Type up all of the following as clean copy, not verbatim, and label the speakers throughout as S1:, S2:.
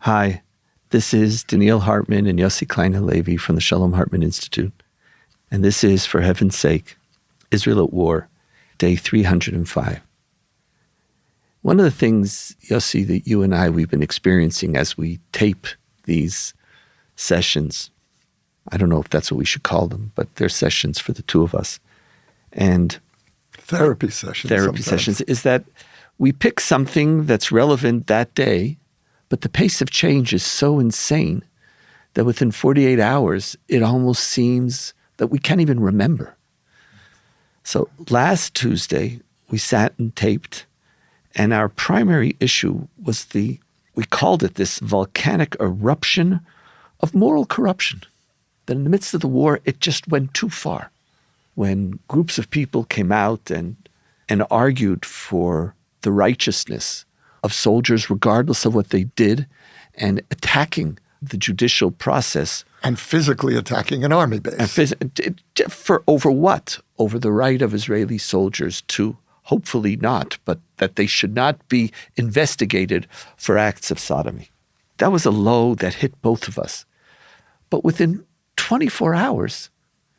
S1: Hi, this is Donniel Hartman and Yossi Klein Halevi from the Shalom Hartman Institute. And this is, for heaven's sake, Israel at War, day 305. One of the things, Yossi, that you and I, we've been experiencing as we tape these sessions, I don't know if that's what we should call them, but they're sessions for the two of us. And
S2: therapy sessions
S1: is that we pick something that's relevant that day, but the pace of change is so insane that within 48 hours, it almost seems that we can't even remember. So last Tuesday, we sat and taped, and our primary issue was we called it this volcanic eruption of moral corruption. That in the midst of the war, it just went too far. When groups of people came out and argued for the righteousness of soldiers, regardless of what they did, and attacking the judicial process.
S2: And physically attacking an army base.
S1: For over what? Over the right of Israeli soldiers to, hopefully not, but that they should not be investigated for acts of sodomy. That was a low that hit both of us. But within 24 hours,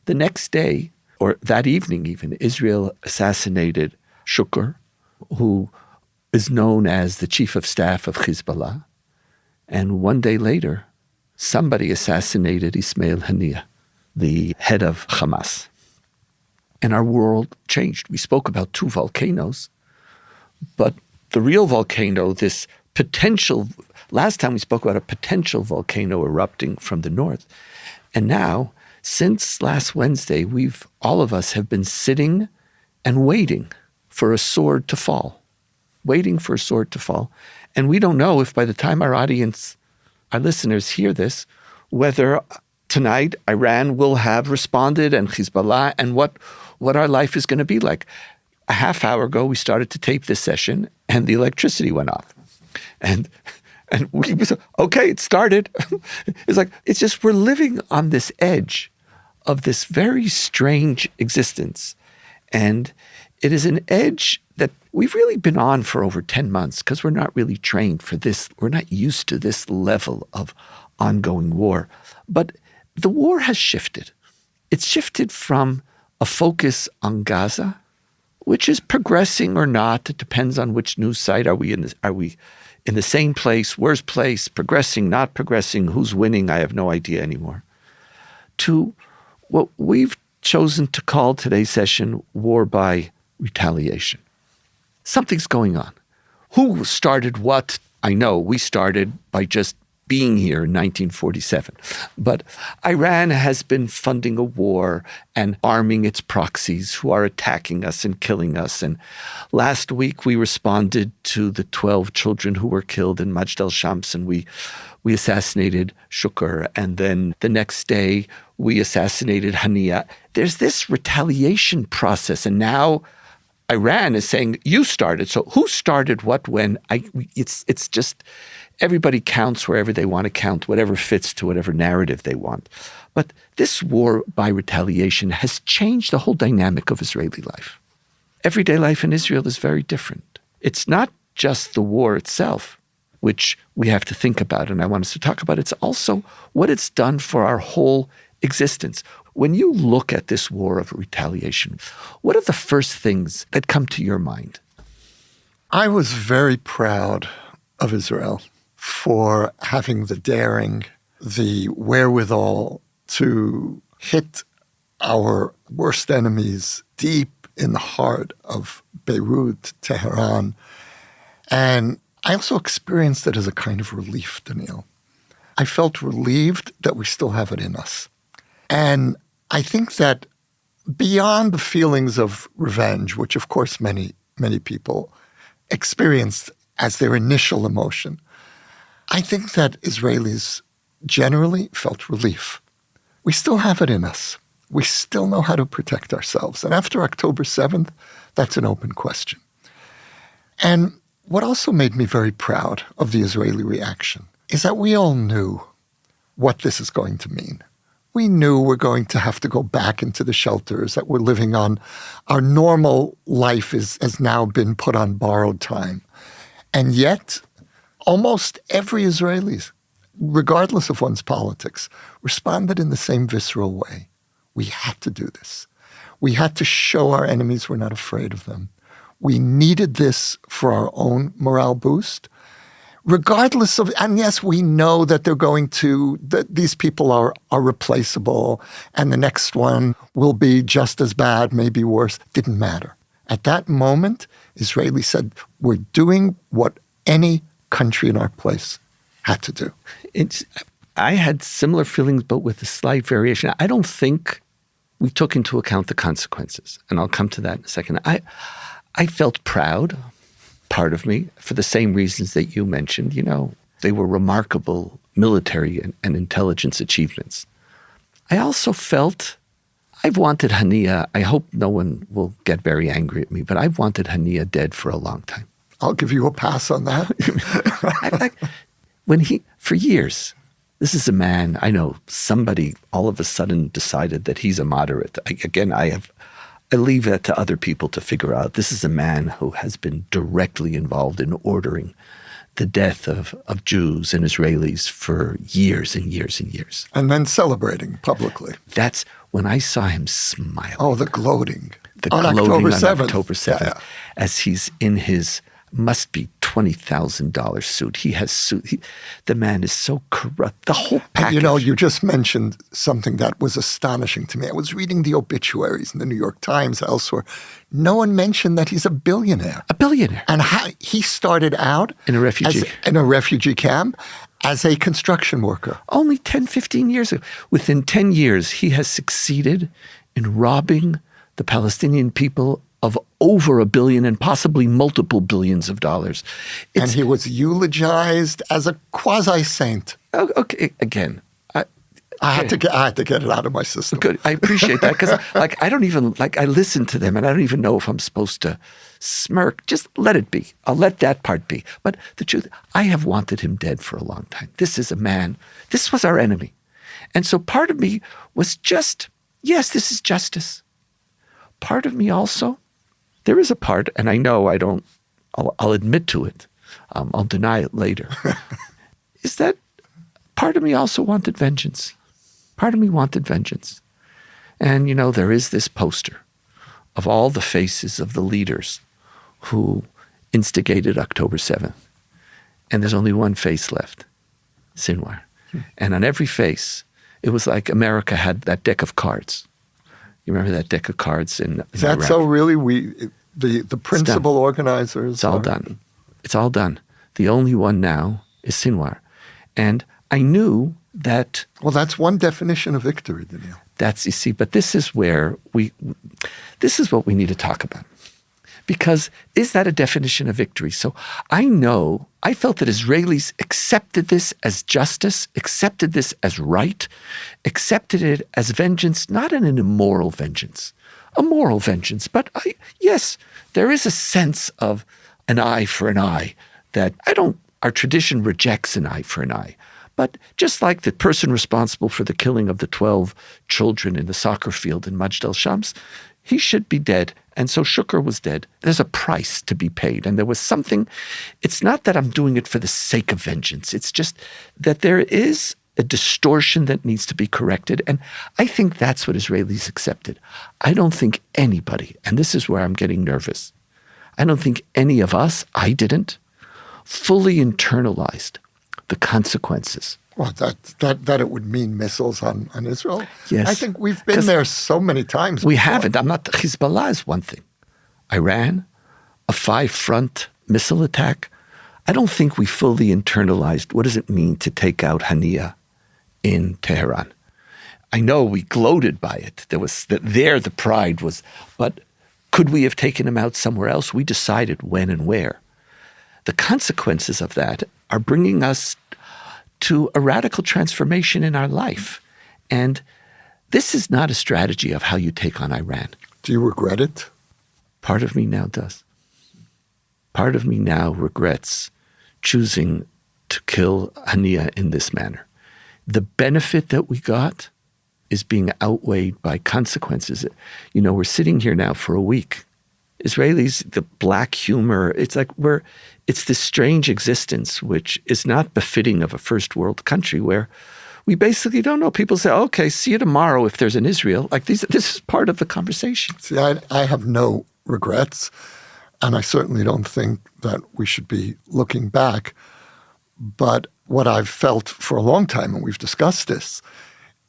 S1: the next day, or that evening even, Israel assassinated Shukr, who is known as the chief of staff of Hezbollah. And one day later, somebody assassinated Ismail Haniyeh, the head of Hamas. And our world changed. We spoke about two volcanoes, but the real volcano, this potential, last time we spoke about a potential volcano erupting from the north. And now, since last Wednesday, all of us have been sitting and waiting for a sword to fall. And we don't know if by the time our audience, our listeners hear this, whether tonight Iran will have responded and Hezbollah and what our life is going to be like. A half hour ago, we started to tape this session and the electricity went off. And we was, okay, it started. It's just we're living on this edge of this very strange existence. And it is an edge that we've really been on for over 10 months because we're not really trained for this. We're not used to this level of ongoing war. But the war has shifted. It's shifted from a focus on Gaza, which is progressing or not. It depends on which news site. Are we in the same place? Worse place? Progressing, not progressing? Who's winning? I have no idea anymore. To what we've chosen to call today's session war by retaliation. Something's going on. Who started what? I know we started by just being here in 1947. But Iran has been funding a war and arming its proxies who are attacking us and killing us. And last week we responded to the 12 children who were killed in Majd al-Shams, and we assassinated Shukr. And then the next day we assassinated Haniyeh. There's this retaliation process. And now Iran is saying, you started. So who started what, when? It's just everybody counts wherever they want to count, whatever fits to whatever narrative they want. But this war by retaliation has changed the whole dynamic of Israeli life. Everyday life in Israel is very different. It's not just the war itself, which we have to think about, and I want us to talk about. It's also what it's done for our whole existence. When you look at this war of retaliation, what are the first things that come to your mind?
S2: I was very proud of Israel for having the daring, the wherewithal to hit our worst enemies deep in the heart of Beirut, Tehran. And I also experienced it as a kind of relief, Donniel. I felt relieved that we still have it in us. And I think that beyond the feelings of revenge, which of course many people experienced as their initial emotion, I think that Israelis generally felt relief. We still have it in us. We still know how to protect ourselves. And after October 7th, that's an open question. And what also made me very proud of the Israeli reaction is that we all knew what this is going to mean. We knew we're going to have to go back into the shelters that we're living on. Our normal life has now been put on borrowed time. And yet, almost every Israeli regardless of one's politics, responded in the same visceral way. We had to do this. We had to show our enemies we're not afraid of them. We needed this for our own morale boost. Regardless of, and yes, we know that that these people are replaceable, and the next one will be just as bad, maybe worse. Didn't matter. At that moment, Israeli said, we're doing what any country in our place had to do.
S1: I had similar feelings, but with a slight variation. I don't think we took into account the consequences, and I'll come to that in a second. I felt proud, part of me, for the same reasons that you mentioned. You know, they were remarkable military and intelligence achievements. I also felt I've wanted Haniyeh, I hope no one will get very angry at me, but I've wanted Haniyeh dead for a long time.
S2: I'll give you a pass on that.
S1: For years, this is a man, I know somebody all of a sudden decided that he's a moderate. I leave that to other people to figure out. This is a man who has been directly involved in ordering the death of Jews and Israelis for years and years and years.
S2: And then celebrating publicly.
S1: That's when I saw him smile.
S2: Oh, the gloating.
S1: On
S2: October 7th.
S1: October 7th, as he's in his, must be $20,000 suit. He has suit. The man is so corrupt. The whole package.
S2: You know, you just mentioned something that was astonishing to me. I was reading the obituaries in the New York Times, elsewhere. No one mentioned that he's a billionaire.
S1: A billionaire.
S2: And how he started out
S1: in a refugee
S2: camp as a construction worker.
S1: Only 10, 15 years ago. Within 10 years, he has succeeded in robbing the Palestinian people of over $1 billion and possibly multiple billions of dollars.
S2: And he was eulogized as a quasi-saint.
S1: Okay, again.
S2: I had to get it out of my system.
S1: Good. I appreciate that because I listen to them and I don't even know if I'm supposed to smirk. Just let it be. I'll let that part be. But the truth, I have wanted him dead for a long time. This is a man. This was our enemy. And so part of me was just, yes, this is justice. Part of me also, there is a part, and I know I'll admit to it. I'll deny it later. Is that part of me also wanted vengeance. Part of me wanted vengeance. And, you know, there is this poster of all the faces of the leaders who instigated October 7th. And there's only one face left, Sinwar. And on every face, it was like America had that deck of cards. You remember that deck of cards in
S2: Is that
S1: Iraq?
S2: so really? The principal organizers?
S1: It's all done. It's all done. The only one now is Sinwar. And I knew that...
S2: Well, that's one definition of victory, Donniel.
S1: You see, but this is what we need to talk about. Because is that a definition of victory? So I felt that Israelis accepted this as justice, accepted this as right, accepted it as vengeance, not an immoral vengeance, a moral vengeance. But yes, there is a sense of an eye for an eye that our tradition rejects an eye for an eye. But just like the person responsible for the killing of the 12 children in the soccer field in Majd el-Shams, he should be dead. And so Shukr was dead. There's a price to be paid. And there was something, it's not that I'm doing it for the sake of vengeance. It's just that there is a distortion that needs to be corrected. And I think that's what Israelis accepted. I don't think anybody, and this is where I'm getting nervous, I don't think any of us, I didn't, fully internalized the consequences.
S2: Well, that it would mean missiles on Israel?
S1: Yes.
S2: I think we've been there so many times before.
S1: We haven't. Hezbollah is one thing. Iran, a 5-front missile attack. I don't think we fully internalized what does it mean to take out Haniyeh in Tehran. I know we gloated by it. The pride was, but could we have taken him out somewhere else? We decided when and where. The consequences of that are bringing us to a radical transformation in our life. And this is not a strategy of how you take on Iran.
S2: Do you regret it?
S1: Part of me now does. Part of me now regrets choosing to kill Haniyeh in this manner. The benefit that we got is being outweighed by consequences. You know, we're sitting here now for a week Israelis, the black humor, it's like it's this strange existence which is not befitting of a first world country where we basically don't know. People say, okay, see you tomorrow if there's an Israel. Like this is part of the conversation.
S2: See, I have no regrets, and I certainly don't think that we should be looking back. But what I've felt for a long time, and we've discussed this,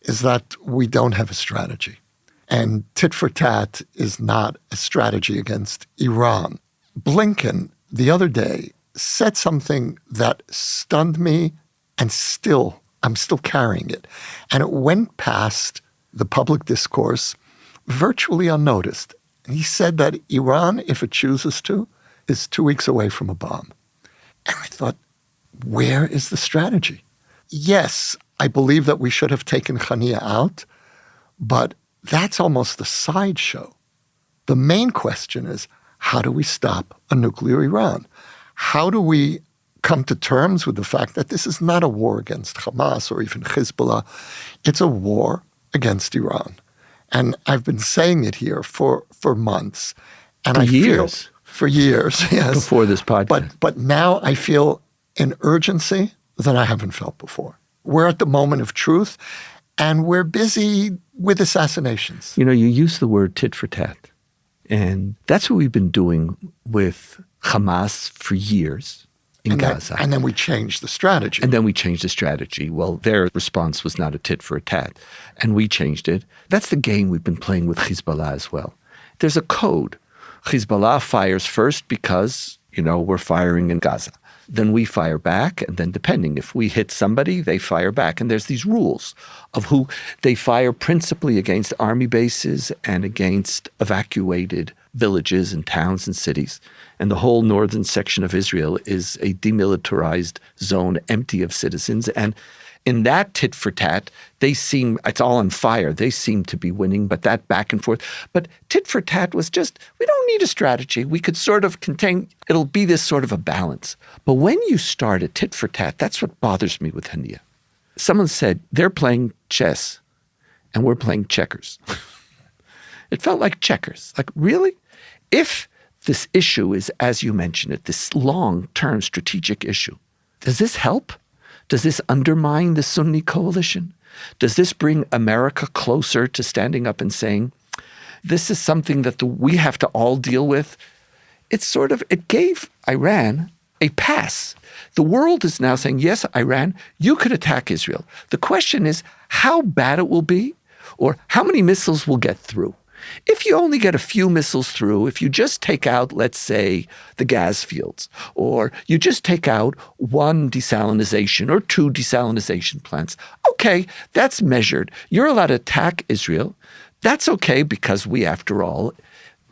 S2: is that we don't have a strategy. And tit for tat is not a strategy against Iran. Blinken, the other day, said something that stunned me, and I'm still carrying it. And it went past the public discourse virtually unnoticed. And he said that Iran, if it chooses to, is 2 weeks away from a bomb. And I thought, where is the strategy? Yes, I believe that we should have taken Haniyeh out, but that's almost a sideshow. The main question is, how do we stop a nuclear Iran? How do we come to terms with the fact that this is not a war against Hamas or even Hezbollah? It's a war against Iran. And I've been saying it here for months. And for years, yes.
S1: Before this podcast.
S2: But now I feel an urgency that I haven't felt before. We're at the moment of truth, and we're busy with assassinations.
S1: You use the word tit for tat. And that's what we've been doing with Hamas for years in Gaza.
S2: And then we changed the strategy.
S1: Well, their response was not a tit for a tat. And we changed it. That's the game we've been playing with Hezbollah as well. There's a code. Hezbollah fires first because, we're firing in Gaza. Then we fire back, and then depending, if we hit somebody, they fire back. And there's these rules of who they fire principally against army bases and against evacuated villages and towns and cities. And the whole northern section of Israel is a demilitarized zone empty of citizens. And in that tit for tat, it's all on fire. They seem to be winning, but that back and forth. But tit for tat was just, we don't need a strategy. We could sort of it'll be this sort of a balance. But when you start a tit for tat, that's what bothers me with Haniyeh. Someone said, they're playing chess and we're playing checkers. It felt like checkers. Like, really? If this issue is, as you mentioned it, this long-term strategic issue, does this help? Does this undermine the Sunni coalition? Does this bring America closer to standing up and saying, this is something that we have to all deal with? It gave Iran a pass. The world is now saying, yes, Iran, you could attack Israel. The question is how bad it will be, or how many missiles will get through. If you only get a few missiles through, if you just take out, let's say, the gas fields, or you just take out one desalinization or two desalinization plants, okay, that's measured. You're allowed to attack Israel. That's okay because we, after all,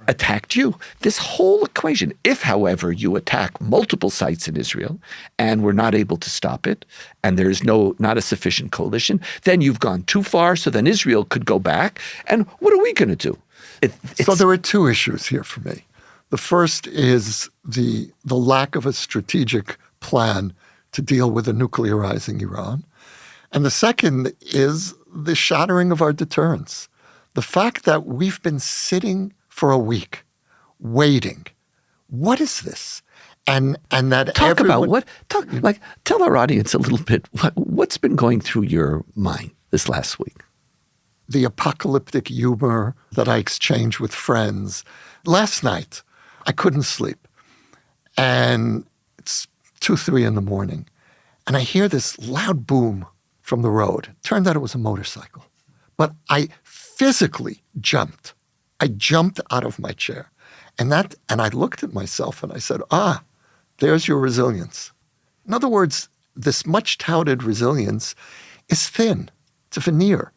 S1: attacked you. This whole equation, if, however, you attack multiple sites in Israel and we're not able to stop it, and there's not a sufficient coalition, then you've gone too far, so then Israel could go back. And what are we going to do?
S2: So there are two issues here for me. The first is the lack of a strategic plan to deal with a nuclearizing Iran. And the second is the shattering of our deterrence. The fact that we've been sitting for a week, waiting. What is this? And that
S1: tell our audience a little bit, what's been going through your mind this last week?
S2: The apocalyptic humor that I exchange with friends. Last night, I couldn't sleep. And it's 2, 3 in the morning. And I hear this loud boom from the road. Turned out it was a motorcycle. But I physically jumped. I jumped out of my chair. And I looked at myself and I said, there's your resilience. In other words, this much touted resilience is thin. It's a veneer.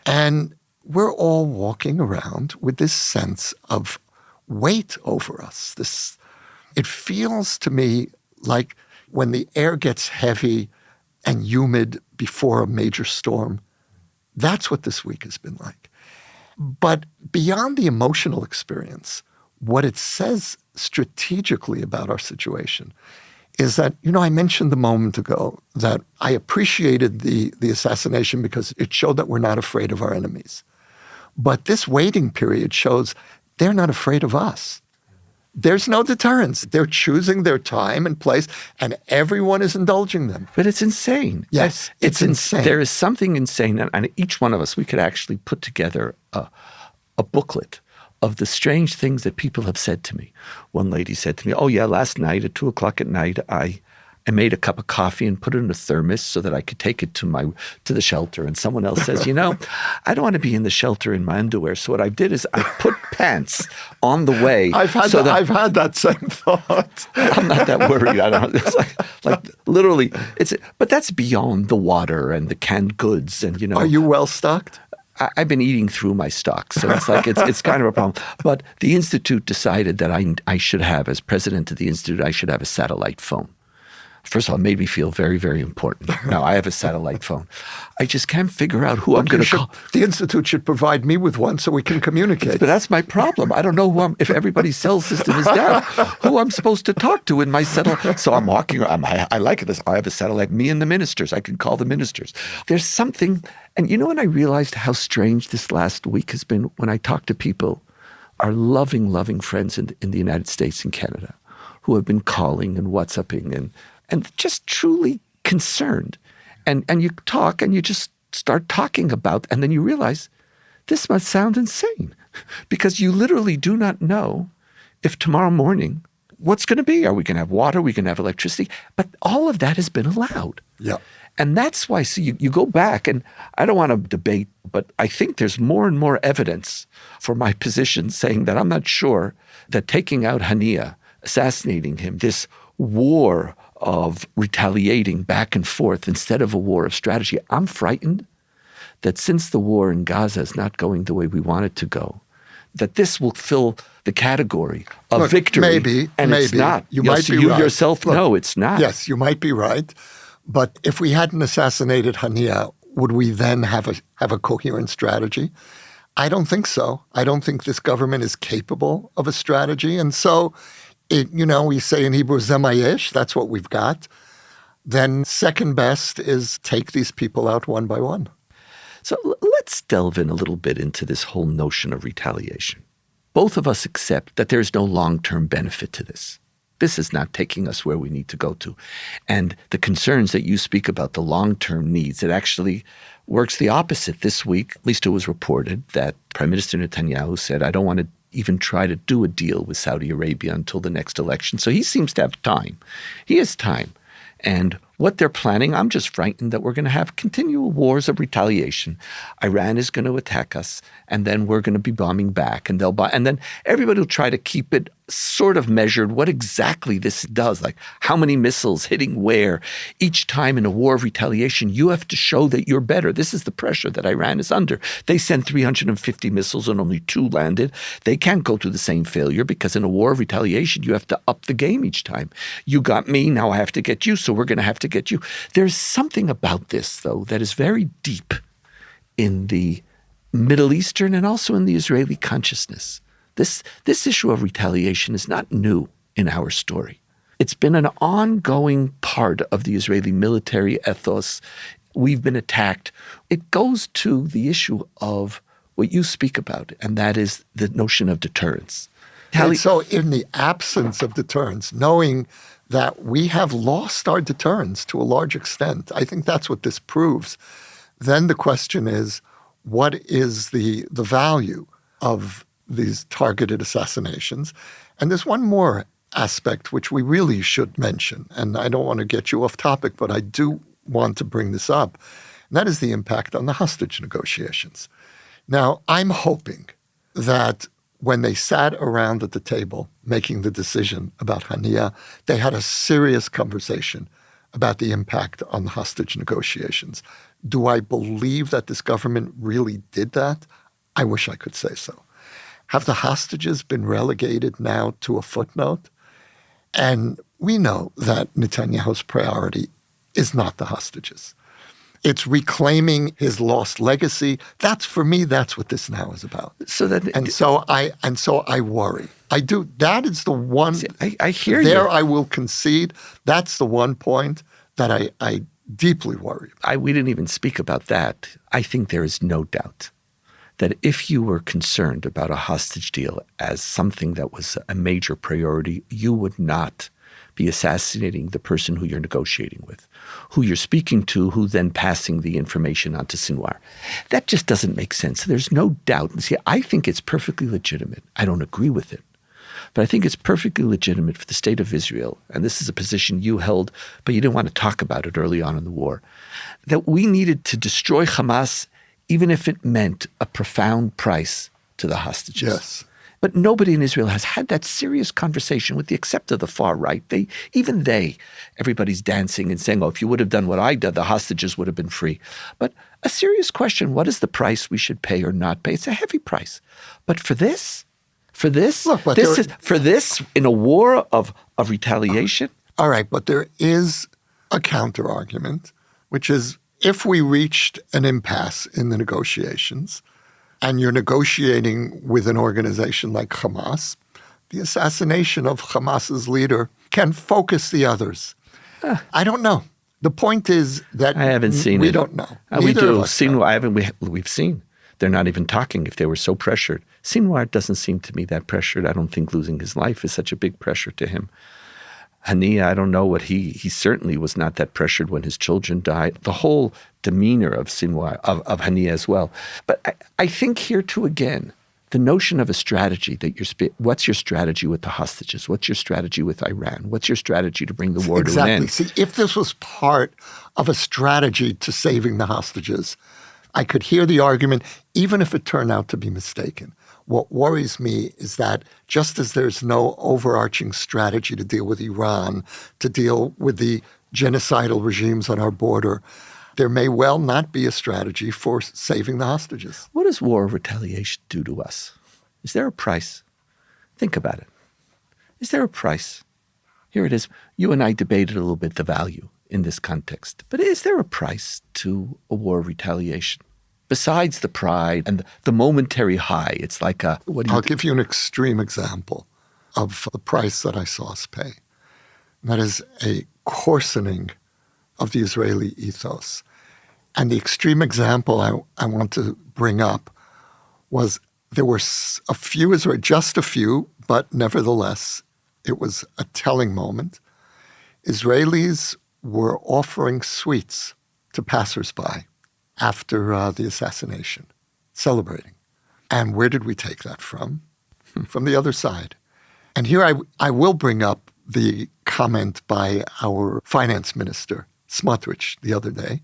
S2: And we're all walking around with this sense of weight over us. It feels to me like when the air gets heavy and humid before a major storm, that's what this week has been like. But beyond the emotional experience, what it says strategically about our situation is that, I mentioned a moment ago that I appreciated the assassination because it showed that we're not afraid of our enemies. But this waiting period shows they're not afraid of us. There's no deterrence. They're choosing their time and place, and everyone is indulging them.
S1: But it's insane.
S2: Yes, it's insane.
S1: There is something insane, and each one of us, we could actually put together a booklet of the strange things that people have said to me. One lady said to me, oh yeah, last night at 2:00 at night, I made a cup of coffee and put it in a thermos so that I could take it to the shelter. And someone else says, I don't want to be in the shelter in my underwear. So what I did is I put pants on the way.
S2: I've had that same thought.
S1: I'm not that worried. I don't know. It's like literally, but that's beyond the water and the canned goods. And
S2: Are you well stocked?
S1: I've been eating through my stocks, so it's like it's kind of a problem. But the Institute decided that I should have, as president of the Institute, I should have a satellite phone. First of all, it made me feel very, very important. Now I have a satellite phone. I just can't figure out who I'm going to call.
S2: The Institute should provide me with one so we can communicate.
S1: But that's my problem. I don't know if everybody's cell system is down, who I'm supposed to talk to in my satellite. So I'm walking around. I like this. I have a satellite. Me and the ministers. I can call the ministers. There's something. And when I realized how strange this last week has been, when I talk to people, our loving, loving friends in the United States and Canada, who have been calling and WhatsApping and just truly concerned. And you talk and you just start talking about, and then you realize this must sound insane because you literally do not know if tomorrow morning what's going to be. Are we going to have water? Are we going to have electricity? But all of that has been allowed.
S2: Yeah.
S1: And that's why, you go back, and I don't want to debate, but I think there's more and more evidence for my position saying that I'm not sure that taking out Haniyeh, assassinating him, this war of retaliating back and forth instead of a war of strategy. I'm frightened that since the war in Gaza is not going the way we want it to go, that this will fill the category of victory.
S2: Maybe.
S1: It's not.
S2: You might be right.
S1: You yourself know it's not.
S2: Yes, you might be right. But if we hadn't assassinated Haniyeh, would we then have a coherent strategy? I don't think so. I don't think this government is capable of a strategy. And so, we say in Hebrew, zemayesh, that's what we've got. Then second best is take these people out one by one.
S1: So let's delve in a little bit into this whole notion of retaliation. Both of us accept that there's no long-term benefit to this. This is not taking us where we need to go to. And the concerns that you speak about, the long-term needs, it actually works the opposite. This week, at least it was reported, that Prime Minister Netanyahu said, I don't want to even try to do a deal with Saudi Arabia until the next election. So he seems to have time. He has time. And what they're planning, I'm just frightened that we're going to have continual wars of retaliation. Iran is going to attack us, and then we're going to be bombing back, and and then everybody will try to keep it sort of measured what exactly this does, like how many missiles hitting where. Each time in a war of retaliation, you have to show that you're better. This is the pressure that Iran is under. They sent 350 missiles and only 2 landed. They can't go through the same failure because in a war of retaliation, you have to up the game each time. You got me, now I have to get you, so we're going to have to get you. There's something about this, though, that is very deep in the Middle Eastern and also in the Israeli consciousness. This issue of retaliation is not new in our story. It's been an ongoing part of the Israeli military ethos. We've been attacked. It goes to the issue of what you speak about, and that is the notion of deterrence.
S2: And so in the absence of deterrence, knowing that we have lost our deterrence to a large extent, I think that's what this proves. Then the question is, what is the value of these targeted assassinations? And there's one more aspect which we really should mention, and I don't want to get you off topic, but I do want to bring this up, and that is the impact on the hostage negotiations. Now, I'm hoping that when they sat around at the table making the decision about Haniyeh, they had a serious conversation about the impact on the hostage negotiations. Do I believe that this government really did that? I wish I could say so. Have the hostages been relegated now to a footnote? And we know that Netanyahu's priority is not the hostages. It's reclaiming his lost legacy. For me, that's what this now is about. And so I worry. I do. That is the one.
S1: I hear
S2: there
S1: you.
S2: I will concede. That's the one point that I deeply worry about.
S1: We didn't even speak about that. I think there is no doubt that if you were concerned about a hostage deal as something that was a major priority, you would not be assassinating the person who you're negotiating with, who you're speaking to, who then passing the information on to Sinwar. That just doesn't make sense. There's no doubt. And see, I think it's perfectly legitimate. I don't agree with it, but I think it's perfectly legitimate for the state of Israel, and this is a position you held, but you didn't want to talk about it early on in the war, that we needed to destroy Hamas even if it meant a profound price to the hostages.
S2: Yes.
S1: But nobody in Israel has had that serious conversation, with the except of the far right. Everybody's dancing and saying, oh, if you would have done what I did, the hostages would have been free. But a serious question, what is the price we should pay or not pay? It's a heavy price. But for this,
S2: Look,
S1: in a war of retaliation.
S2: All right, but there is a counter argument, which is if we reached an impasse in the negotiations and you're negotiating with an organization like Hamas, the assassination of Hamas's leader can focus the others. I don't know. The point is that
S1: I haven't seen
S2: we
S1: it.
S2: don't know.
S1: We
S2: Neither
S1: do.
S2: of us know.
S1: We've seen. They're not even talking if they were so pressured. Sinwar doesn't seem to me that pressured. I don't think losing his life is such a big pressure to him. Haniyeh, I don't know what he certainly was not that pressured when his children died. The whole demeanor of Sinwar, of Haniyeh as well. But I think here too, again, the notion of a strategy that what's your strategy with the hostages? What's your strategy with Iran? What's your strategy to bring the war to an end?
S2: See, if this was part of a strategy to saving the hostages, I could hear the argument, even if it turned out to be mistaken. What worries me is that just as there's no overarching strategy to deal with Iran, to deal with the genocidal regimes on our border, there may well not be a strategy for saving the hostages.
S1: What does war of retaliation do to us? Is there a price? Think about it. Is there a price? Here it is. You and I debated a little bit the value in this context. But is there a price to a war of retaliation? Besides the pride and the momentary high, it's like
S2: I'll give you an extreme example of the price that I saw us pay. And that is a coarsening of the Israeli ethos. And the extreme example I want to bring up was there were just a few, but nevertheless, it was a telling moment. Israelis were offering sweets to passersby after the assassination, celebrating. And where did we take that from? From the other side. And here I will bring up the comment by our finance minister, Smotrich, the other day,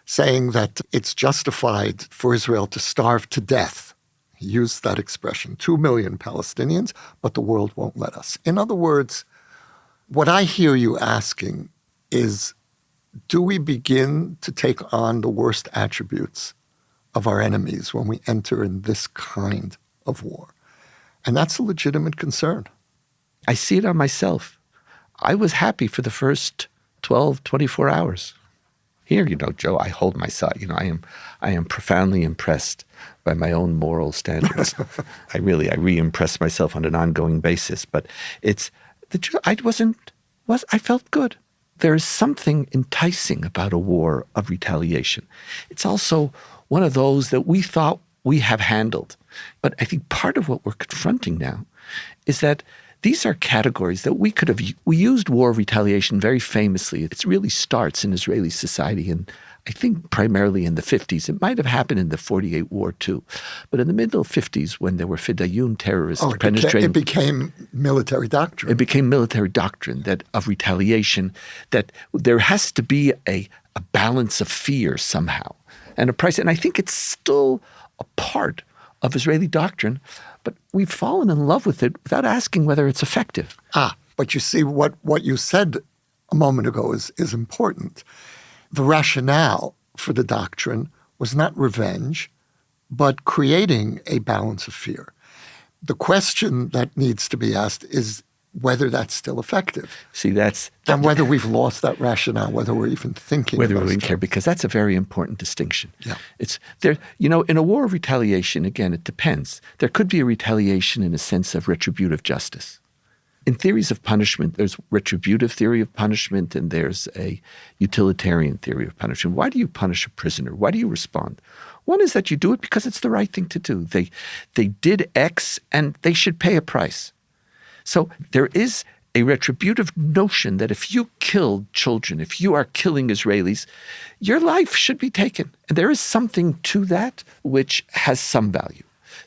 S2: saying that it's justified for Israel to starve to death. He used that expression, 2 million Palestinians, but the world won't let us. In other words, what I hear you asking is, do we begin to take on the worst attributes of our enemies when we enter in this kind of war? And that's a legitimate concern.
S1: I see it on myself. I was happy for the first 12, 24 hours. Here, Joe, I hold myself. I am profoundly impressed by my own moral standards. I re-impress myself on an ongoing basis. But I felt good. There is something enticing about a war of retaliation. It's also one of those that we thought we have handled. But I think part of what we're confronting now is that these are categories that we used war of retaliation very famously. It really starts in Israeli society, and I think primarily in the 50s. It might have happened in the 48 war too. But in the middle 50s, when there were Fedayeen terrorists penetrating...
S2: It became military doctrine.
S1: It became military doctrine of retaliation, that there has to be a balance of fear somehow, and a price. And I think it's still a part of Israeli doctrine, but we've fallen in love with it without asking whether it's effective.
S2: But you see, what you said a moment ago is important. The rationale for the doctrine was not revenge, but creating a balance of fear. The question that needs to be asked is whether that's still effective.
S1: See,
S2: and whether we've lost that rationale, whether we're even thinking
S1: whether
S2: about
S1: we care, because that's a very important distinction.
S2: Yeah.
S1: It's there, in a war of retaliation, again, it depends. There could be a retaliation in a sense of retributive justice. in theories of punishment, there's retributive theory of punishment and there's a utilitarian theory of punishment. Why do you punish a prisoner? Why do you respond? One is that you do it because it's the right thing to do. They did X and they should pay a price. So there is a retributive notion that if you killed children, if you are killing Israelis, your life should be taken. And there is something to that which has some value.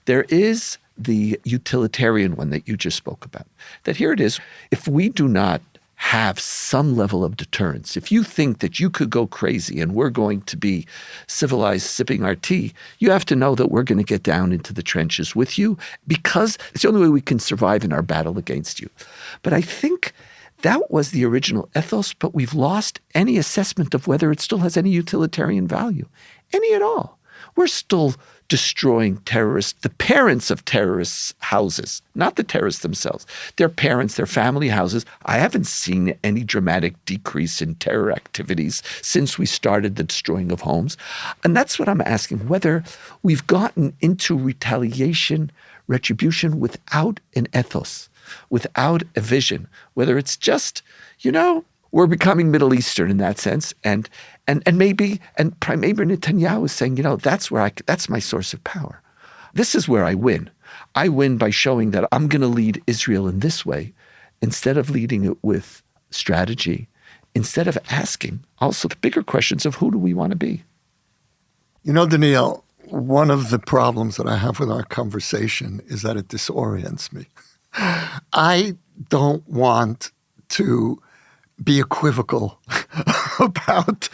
S1: There is the utilitarian one that you just spoke about. That here it is, if we do not have some level of deterrence, if you think that you could go crazy and we're going to be civilized sipping our tea, you have to know that we're going to get down into the trenches with you because it's the only way we can survive in our battle against you. But I think that was the original ethos, but we've lost any assessment of whether it still has any utilitarian value, any at all. We're still destroying terrorists, the parents of terrorists' houses, not the terrorists themselves. Their parents, their family houses. I haven't seen any dramatic decrease in terror activities since we started the destroying of homes. And that's what I'm asking, whether we've gotten into retaliation, retribution without an ethos, without a vision, whether it's just, we're becoming Middle Eastern in that sense, and maybe Prime Minister Netanyahu is saying, that's my source of power. This is where I win. I win by showing that I'm going to lead Israel in this way, instead of leading it with strategy, instead of asking also the bigger questions of who do we want to be.
S2: Donniel, one of the problems that I have with our conversation is that it disorients me. I don't want to be equivocal about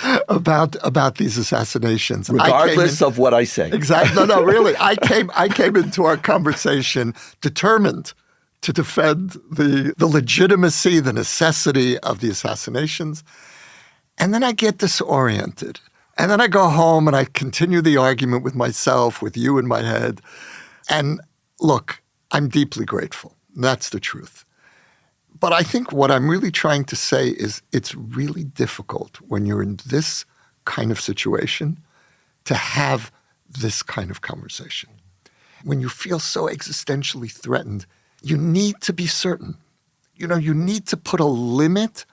S2: these assassinations,
S1: regardless of what I say.
S2: Exactly. No, really. I came into our conversation determined to defend the legitimacy, the necessity of the assassinations, and then I get disoriented, and then I go home and I continue the argument with myself, with you in my head, and look, I'm deeply grateful. That's the truth. But I think what I'm really trying to say is it's really difficult when you're in this kind of situation to have this kind of conversation. When you feel so existentially threatened, you need to be certain. You need to put a limit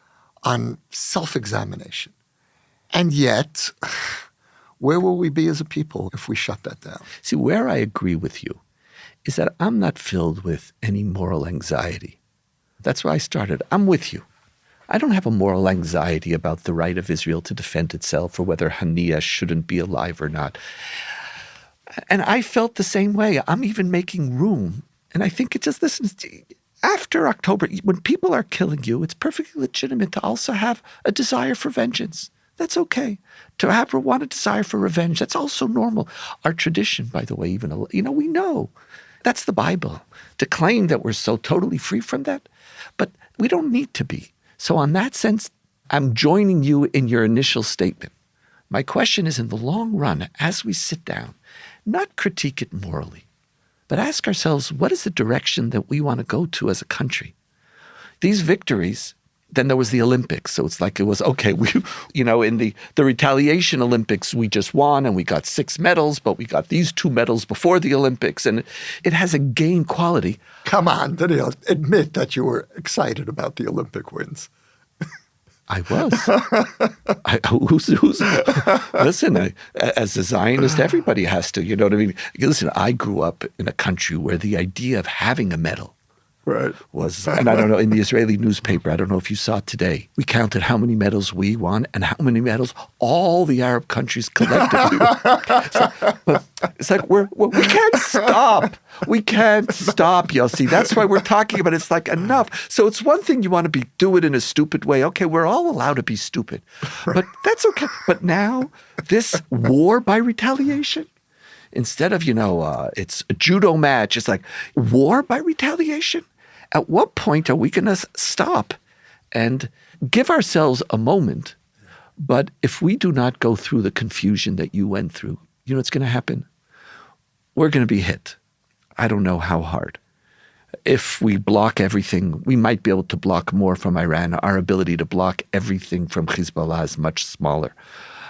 S2: on self-examination. And yet, where will we be as a people if we shut that down?
S1: See, where I agree with you is that I'm not filled with any moral anxiety. That's why I started. I'm with you. I don't have a moral anxiety about the right of Israel to defend itself or whether Haniyeh shouldn't be alive or not. And I felt the same way. I'm even making room. And I think it just, listen, after October, when people are killing you, it's perfectly legitimate to also have a desire for vengeance. That's okay. To want a desire for revenge, that's also normal. Our tradition, by the way, even, we know. That's the Bible. To claim that we're so totally free from that, but we don't need to be. So on that sense, I'm joining you in your initial statement. My question is, in the long run, as we sit down, not critique it morally, but ask ourselves, what is the direction that we want to go to as a country? These victories, then there was the Olympics. So it's like it was, okay, in the Retaliation Olympics, we just won and we got 6 medals, but we got these 2 medals before the Olympics. And it has a game quality.
S2: Come on, Donniel, admit that you were excited about the Olympic wins.
S1: I was. Listen, as a Zionist, everybody has to, you know what I mean? Listen, I grew up in a country where the idea of having a medal was, and I don't know, in the Israeli newspaper, I don't know if you saw it today, we counted how many medals we won and how many medals all the Arab countries collectively won. It's like we can't stop. We can't stop, Yossi. That's why we're talking about it. It's like enough. So it's one thing you want to do it in a stupid way. Okay, we're all allowed to be stupid. But that's okay. But now, this war by retaliation, instead of, it's a judo match, it's like war by retaliation. At what point are we going to stop and give ourselves a moment? But if we do not go through the confusion that you went through, you know what's going to happen? We're going to be hit. I don't know how hard. If we block everything, we might be able to block more from Iran. Our ability to block everything from Hezbollah is much smaller.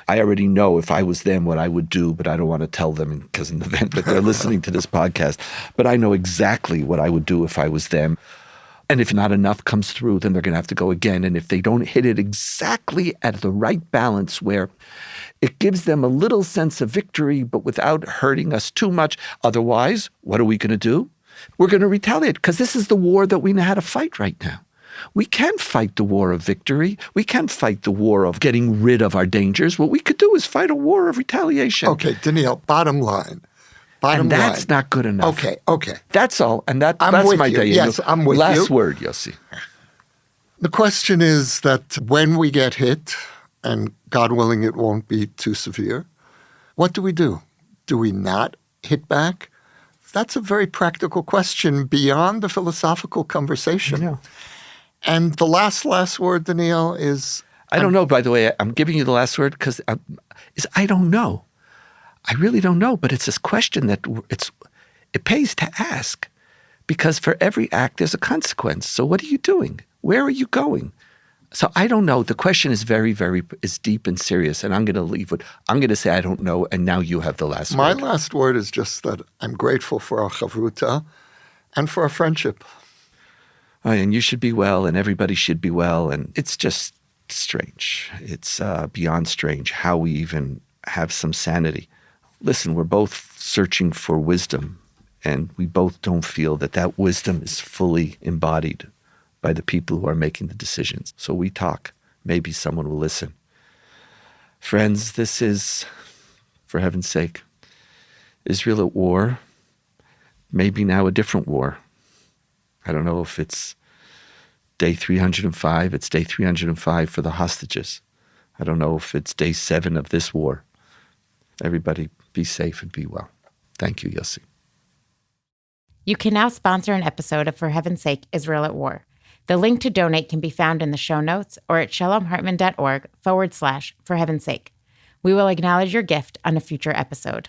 S1: I already know if I was them what I would do, but I don't want to tell them because in the event that they're listening to this podcast. But I know exactly what I would do if I was them. And if not enough comes through, then they're going to have to go again. And if they don't hit it exactly at the right balance where it gives them a little sense of victory, but without hurting us too much, otherwise, what are we going to do? We're going to retaliate, because this is the war that we know how to fight right now. We can fight the war of victory. We can fight the war of getting rid of our dangers. What we could do is fight a war of retaliation.
S2: Okay, Donniel, bottom line.
S1: And that's not good enough.
S2: Okay.
S1: That's all. And that's
S2: with
S1: my
S2: you.
S1: day.
S2: Yes, I'm with you.
S1: Last word, Yossi.
S2: The question is that when we get hit, and God willing it won't be too severe, what do we do? Do we not hit back? That's a very practical question beyond the philosophical conversation.
S1: Yeah.
S2: And the last word, Donniel, is...
S1: I don't know, by the way. I'm giving you the last word because I don't know. I really don't know, but it's this question that it pays to ask, because for every act there's a consequence. So what are you doing? Where are you going? So I don't know. The question is very, very is deep and serious, and I'm going to leave it. I'm going to say I don't know, and now you have the last word.
S2: My last word is just that I'm grateful for our chavruta and for our friendship.
S1: Oh, and you should be well, and everybody should be well, and it's just strange. It's beyond strange how we even have some sanity. Listen, we're both searching for wisdom, and we both don't feel that wisdom is fully embodied by the people who are making the decisions. So we talk. Maybe someone will listen. Friends, this is, for heaven's sake, Israel at war, maybe now a different war. I don't know if it's day 305, it's day 305 for the hostages. I don't know if it's day 7 of this war. Everybody be safe and be well. Thank you, Yossi.
S3: You can now sponsor an episode of For Heaven's Sake, Israel at War. The link to donate can be found in the show notes or at shalomhartman.org/For Heaven's Sake. We will acknowledge your gift on a future episode.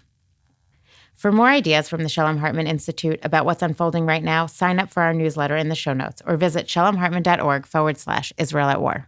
S3: For more ideas from the Shalom Hartman Institute about what's unfolding right now, sign up for our newsletter in the show notes or visit shalomhartman.org/Israel at War.